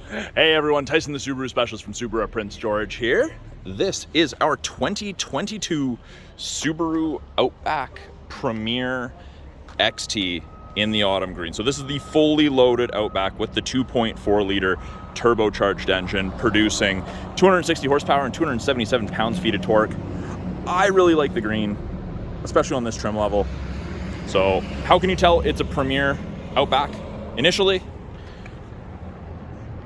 Hey everyone, Tyson the Subaru specialist from Subaru at Prince George here. This is our 2022 Subaru Outback Premier XT in the autumn green. So this is the fully loaded Outback with the 2.4 liter turbocharged engine producing 260 horsepower and 277 pounds-feet of torque. I really like the green, especially on this trim level. So how can you tell it's a Premier Outback? Initially,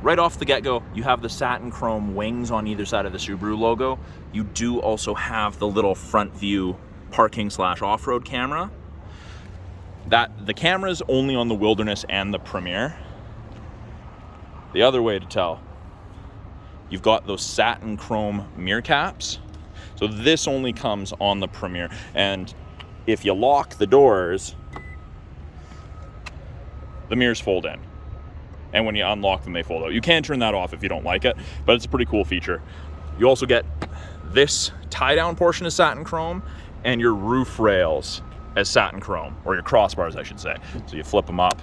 right off the get-go, you have the satin chrome wings on either side of the Subaru logo. You do also have the little front view parking / off-road camera. The camera is only on the Wilderness and the Premier. The other way to tell, you've got those satin chrome mirror caps. So this only comes on the Premier. And if you lock the doors, the mirrors fold in. And when you unlock them, they fold out. You can turn that off if you don't like it, but it's a pretty cool feature. You also get this tie-down portion as satin chrome and your roof rails as satin chrome, or your crossbars, I should say. So you flip them up,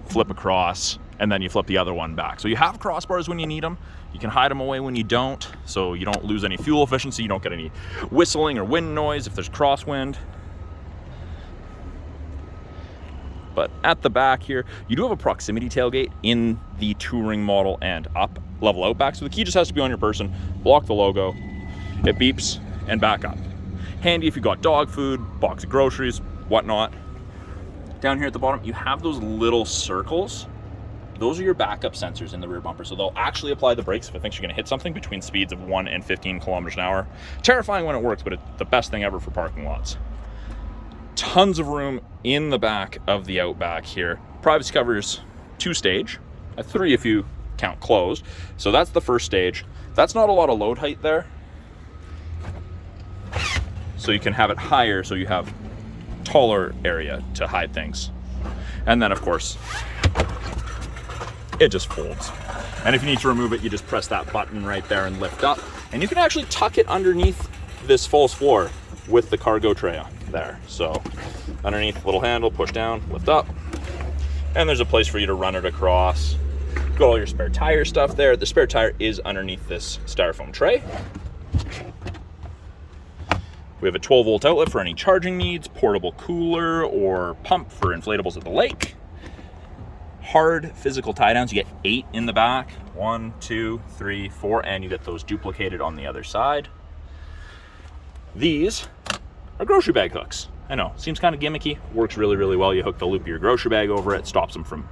flip across, and then you flip the other one back. So you have crossbars when you need them. You can hide them away when you don't, so you don't lose any fuel efficiency. You don't get any whistling or wind noise if there's crosswind. But at the back here, you do have a proximity tailgate in the touring model and up level Outback. So the key just has to be on your person, block the logo, it beeps, and back up. Handy if you got dog food, box of groceries, whatnot. Down here at the bottom, you have those little circles. Those are your backup sensors in the rear bumper. So they'll actually apply the brakes if it thinks you're gonna hit something between speeds of 1 and 15 kilometers an hour. Terrifying when it works, but it's the best thing ever for parking lots. Tons of room in the back of the Outback here. Privacy covers 2-stage, 3 if you count closed. So that's the first stage. That's not a lot of load height there. So you can have it higher so you have taller area to hide things. And then of course, it just folds. And if you need to remove it, you just press that button right there and lift up. And you can actually tuck it underneath this false floor with the cargo tray there. So underneath, little handle, push down, lift up, and there's a place for you to run it across. Got all your spare tire stuff there. The spare tire is underneath this styrofoam tray. We have a 12-volt outlet for any charging needs, portable cooler or pump for inflatables at the lake. Hard physical tie downs, you get 8 in the back. 1, 2, 3, 4, and you get those duplicated on the other side. These are grocery bag hooks. I know, seems kind of gimmicky, works really, really well. You hook the loop of your grocery bag over it, stops them from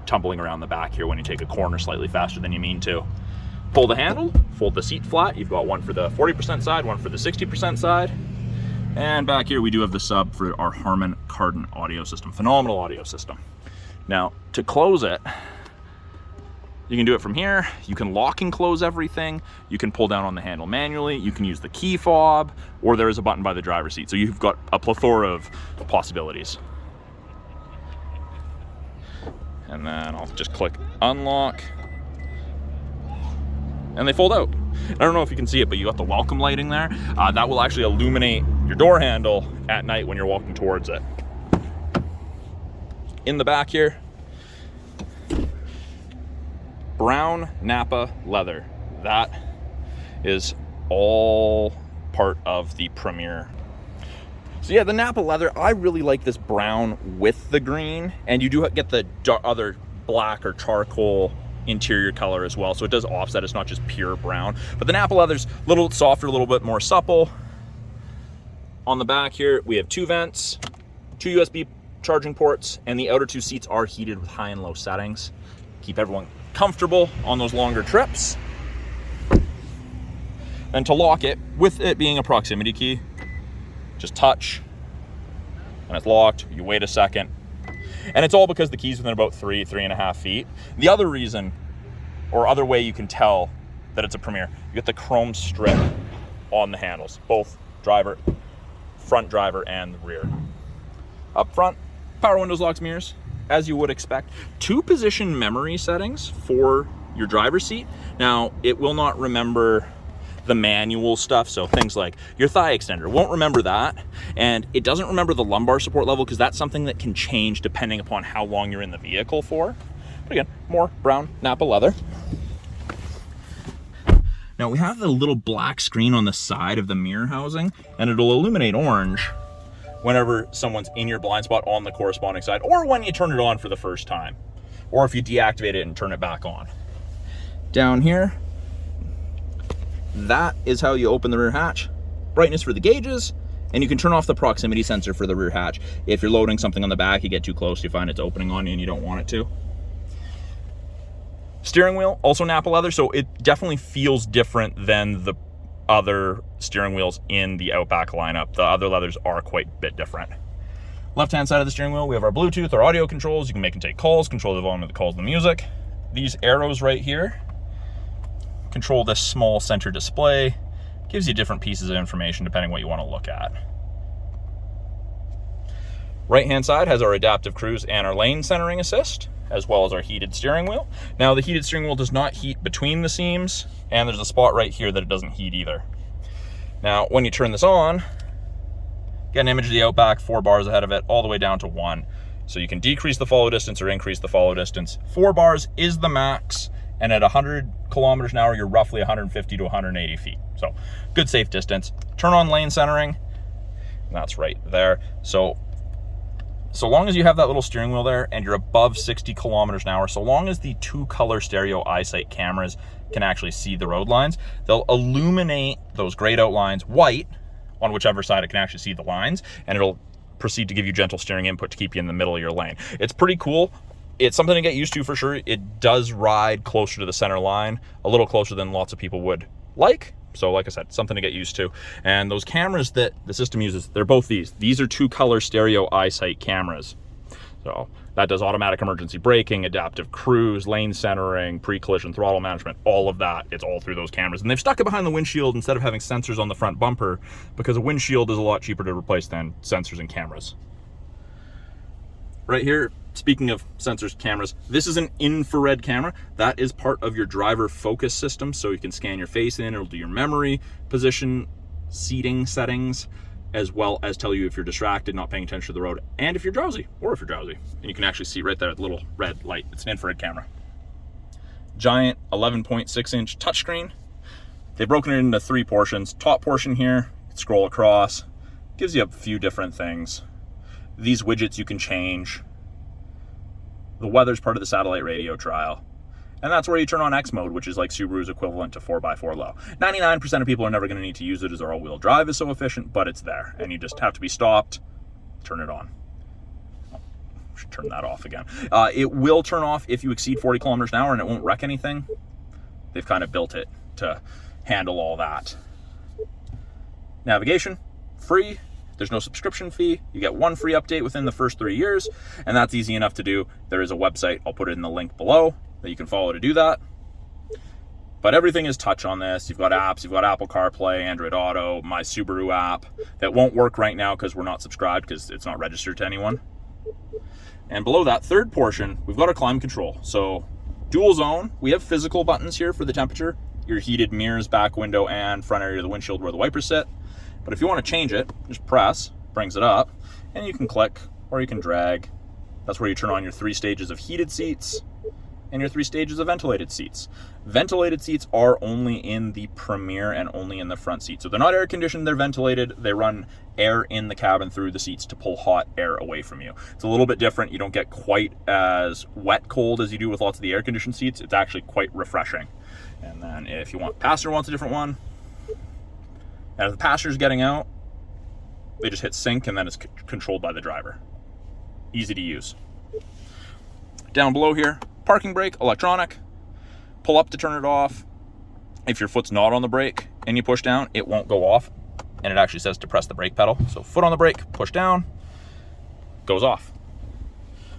tumbling around the back here when you take a corner slightly faster than you mean to. Pull the handle, fold the seat flat. You've got one for the 40% side, one for the 60% side. And back here we do have the sub for our Harman Kardon audio system. Phenomenal audio system. Now, to close it, you can do it from here. You can lock and close everything. You can pull down on the handle manually. You can use the key fob, or there is a button by the driver's seat. So you've got a plethora of possibilities. And then I'll just click unlock. And they fold out. I don't know if you can see it, but you got the welcome lighting there. That will actually illuminate your door handle at night when you're walking towards it. In the back here, brown Napa leather. That is all part of the Premier. So yeah, the Napa leather, I really like this brown with the green, and you do get the other black or charcoal interior color as well, so it does offset. It's not just pure brown, but the Napa leather's a little softer, a little bit more supple. On the back here, we have 2 vents, 2 USB charging ports, and the outer 2 seats are heated with high and low settings. Keep everyone comfortable on those longer trips. And to lock it, with it being a proximity key, just touch, and it's locked. You wait a second. And it's all because the key's within about 3.5 feet. The other reason, or other way you can tell that it's a Premier, you get the chrome strip on the handles, both front driver and the rear. Up front, power windows, locks, mirrors, as you would expect. 2 position memory settings for your driver's seat. Now, it will not remember the manual stuff, so things like your thigh extender won't remember that, and it doesn't remember the lumbar support level because that's something that can change depending upon how long you're in the vehicle for. But again, more brown Napa leather. Now we have the little black screen on the side of the mirror housing, and it'll illuminate orange whenever someone's in your blind spot on the corresponding side, or when you turn it on for the first time, or if you deactivate it and turn it back on. Down here, that is how you open the rear hatch. Brightness for the gauges, and you can turn off the proximity sensor for the rear hatch. If you're loading something on the back, you get too close, you find it's opening on you and you don't want it to. Steering wheel, also Nappa leather, so it definitely feels different than the other steering wheels in the Outback lineup. The other leathers are quite a bit different. Left-hand side of the steering wheel, we have our Bluetooth, our audio controls. You can make and take calls, control the volume of the calls and the music. These arrows right here control this small center display. Gives you different pieces of information depending what you want to look at. Right-hand side has our adaptive cruise and our lane centering assist, as well as our heated steering wheel. Now the heated steering wheel does not heat between the seams, and there's a spot right here that it doesn't heat either. Now when you turn this on, get an image of the Outback, 4 bars ahead of it, all the way down to 1. So you can decrease the follow distance or increase the follow distance. 4 bars is the max, and at 100 kilometers an hour, you're roughly 150 to 180 feet. So good safe distance. Turn on lane centering, and that's right there. So long as you have that little steering wheel there and you're above 60 kilometers an hour, so long as the 2-color stereo eyesight cameras can actually see the road lines, they'll illuminate those grayed out lines white on whichever side it can actually see the lines, and it'll proceed to give you gentle steering input to keep you in the middle of your lane. It's pretty cool. It's something to get used to for sure. It does ride closer to the center line, a little closer than lots of people would like. So like I said, something to get used to. And those cameras that the system uses, they're both these. These are 2-color stereo eyesight cameras. So that does automatic emergency braking, adaptive cruise, lane centering, pre-collision throttle management, all of that. It's all through those cameras. And they've stuck it behind the windshield instead of having sensors on the front bumper, because a windshield is a lot cheaper to replace than sensors and cameras. Right here, speaking of sensors, cameras, this is an infrared camera. That is part of your driver focus system, so you can scan your face in, it'll do your memory, position, seating settings, as well as tell you if you're distracted, not paying attention to the road, and if you're drowsy, or if you're drowsy. And you can actually see right there, the little red light. It's an infrared camera. Giant 11.6-inch touchscreen. They've broken it into 3 portions. Top portion here, you can scroll across, gives you a few different things. These widgets you can change. The weather's part of the satellite radio trial. And that's where you turn on X mode, which is like Subaru's equivalent to 4x4 low. 99% of people are never going to need to use it as our all-wheel drive is so efficient, but it's there. And you just have to be stopped, turn it on. Oh, should turn that off again. It will turn off if you exceed 40 kilometers an hour, and it won't wreck anything. They've kind of built it to handle all that. Navigation, free. There's no subscription fee. You get 1 free update within the first 3 years, and that's easy enough to do. There is a website, I'll put it in the link below, that you can follow to do that. But everything is touch on this. You've got apps, you've got Apple CarPlay, Android Auto, my Subaru app. That won't work right now because we're not subscribed, because it's not registered to anyone. And below that third portion, we've got our climate control. So dual zone, we have physical buttons here for the temperature, your heated mirrors, back window, and front area of the windshield where the wipers sit. But if you want to change it, just press, brings it up, and you can click or you can drag. That's where you turn on your 3 stages of heated seats and your 3 stages of ventilated seats. Ventilated seats are only in the Premier and only in the front seat. So they're not air conditioned, they're ventilated. They run air in the cabin through the seats to pull hot air away from you. It's a little bit different. You don't get quite as wet cold as you do with lots of the air conditioned seats. It's actually quite refreshing. And then if you want, passenger wants a different one. And if the passenger's getting out, they just hit sync and then it's controlled by the driver. Easy to use. Down below here, parking brake, electronic. Pull up to turn it off. If your foot's not on the brake and you push down, it won't go off. And it actually says to press the brake pedal. So foot on the brake, push down, goes off.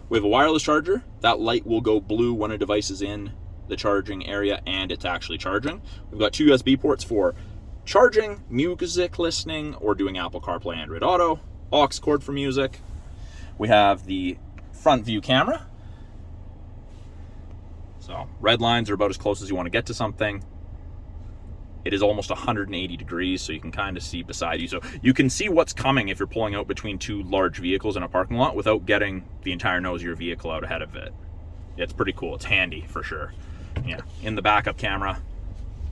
We have a wireless charger. That light will go blue when a device is in the charging area and it's actually charging. We've got 2 USB ports for charging, music listening, or doing Apple CarPlay, Android Auto, aux cord for music. We have the front view camera. So red lines are about as close as you want to get to something. It is almost 180 degrees, so you can kind of see beside you. So you can see what's coming if you're pulling out between 2 large vehicles in a parking lot without getting the entire nose of your vehicle out ahead of it. Yeah, it's pretty cool. It's handy for sure. Yeah, in the backup camera,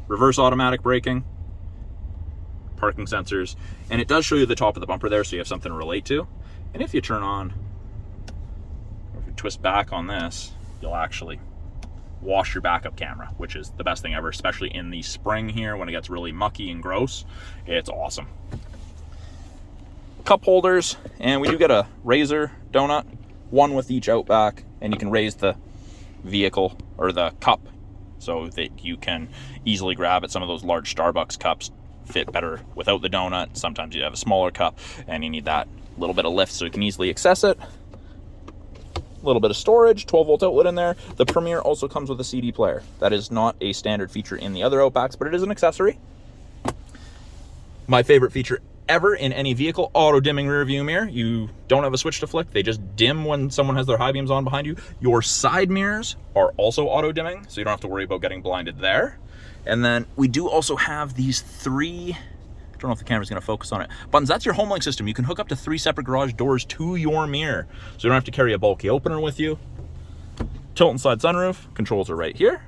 reverse automatic braking, parking sensors, and it does show you the top of the bumper there, so you have something to relate to. And if you turn on, or if you twist back on this, you'll actually wash your backup camera, which is the best thing ever, especially in the spring here when it gets really mucky and gross. It's awesome. Cup holders, and we do get a raiser donut, one with each Outback, and you can raise the vehicle or the cup so that you can easily grab it. Some of those large Starbucks cups fit better without the donut. Sometimes you have a smaller cup and you need that little bit of lift so you can easily access it. A little bit of storage, 12-volt outlet in there. The Premier also comes with a CD player. That is not a standard feature in the other Outbacks, but it is an accessory. My favorite feature ever in any vehicle, auto dimming rear view mirror. You don't have a switch to flick, they just dim when someone has their high beams on behind you. Your side mirrors are also auto dimming, so you don't have to worry about getting blinded there. And then we do also have these 3, I don't know if the camera's gonna focus on it, buttons. That's your home link system. You can hook up to 3 separate garage doors to your mirror, so you don't have to carry a bulky opener with you. Tilt and slide sunroof, controls are right here.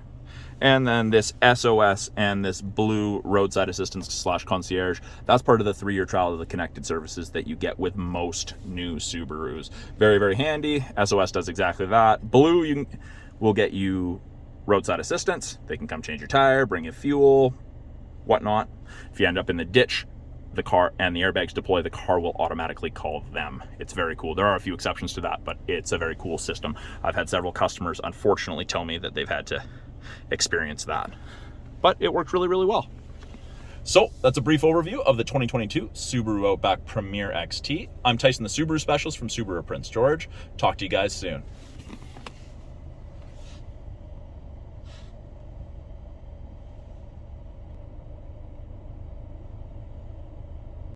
And then this SOS and this blue roadside assistance / concierge, that's part of the 3-year trial of the connected services that you get with most new Subarus. Very, very handy. SOS does exactly that. Blue will get you roadside assistance. They can come change your tire, bring you fuel, whatnot. If you end up in the ditch, the car and the airbags deploy, the car will automatically call them. It's very cool. There are a few exceptions to that, but it's a very cool system. I've had several customers unfortunately tell me that they've had to experience that, but it worked really, really well. So that's a brief overview of the 2022 Subaru Outback Premier XT. I'm Tyson, the Subaru specialist from Subaru Prince George. Talk to you guys soon.